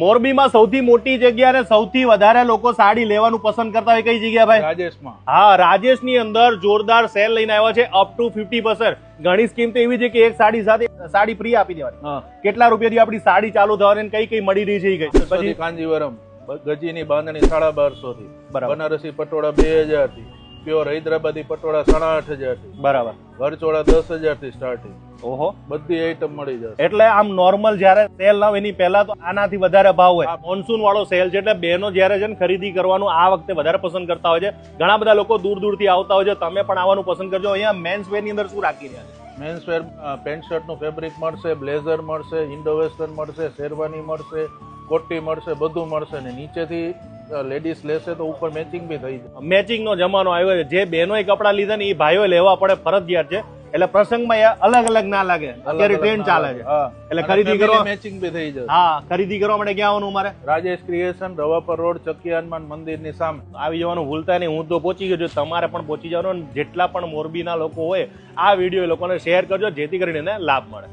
મોરબીમાં સૌથી મોટી જગ્યા અને સૌથી વધારે લોકો સાડી લેવાનું પસંદ કરતા હોય કઈ જગ્યા ભાઈ? રાજેશમાં. હા, રાજેશની અંદર જોરદાર સેલ લઈને આવ્યા છે, અપ ટુ 50%. ઘણી સ્કીમ તો એવી છે કે એક સાડી સાથે સાડી ફ્રી આપી દેવાની. કેટલા રૂપિયાથી આપણી સાડી ચાલુ થવાની અને કઈ કઈ મળી રહી છે? પછી કાંજીવરમ ગજીની બાંધણી 1250 થી, બનારસી પટોળા 2000 થી, પ્યોર હૈદરાબાદી પટોળા 8,500 થી, બરાબર, ઘરચોળા 10,000 થી સ્ટાર્ટિંગ. ઓહો, બધી આઈટમ મળી જશે. એટલે આમ નોર્મલ જયારે સેલ ના હોય એની પહેલા તો આનાથી વધારે ભાવ હોય. મોન્સૂન વાળો સેલ છે એટલે બહેનો જયારે છે ને ખરીદી કરવાનું આ વખતે વધારે પસંદ કરતા હોય છે. ઘણા બધા લોકો દૂર દૂરથી આવતા હોય છે. તમે પણ આવવાનું પસંદ કરજો. અહીંયા મેન્સ વેર ની અંદર શું રાખી રહ્યા છે? મેન્સ વેર પેન્ટ શર્ટ નું ફેબ્રિક મળશે, બ્લેઝર મળશે, ઇન્ડો વેસ્ટર્ન મળશે, શેરવાની મળશે, કોટી મળશે, બધું મળશે. ને નીચેથી લેડીઝ લેશે તો ઉપર મેચિંગ બી થઈ જાય. મેચિંગ નો જમાનો આવ્યો છે. જે બહેનોએ કપડા લીધા ને એ ભાઈઓ લેવા પડે, ફરજિયાત છે. એટલે પ્રસંગમાં અલગ અલગ ના લાગે. અત્યારે ટ્રેન્ડ ચાલે છે એટલે ખરીદી કરવા મેચિંગ બી થઈ જશે. હા, ખરીદી કરવા માટે ક્યાં આવવાનું મારે? રાજેશ ક્રિએશન, રવાપર રોડ, ચક્કી હનુમાન મંદિર ની સામે આવી જવાનું ભૂલતા નહીં. હું તો પહોંચી ગયો છું, તમારે પણ પહોંચી જવાનું. જેટલા પણ મોરબીના લોકો હોય આ વિડીયો લોકોને શેર કરજો જેથી કરીને લાભ મળે.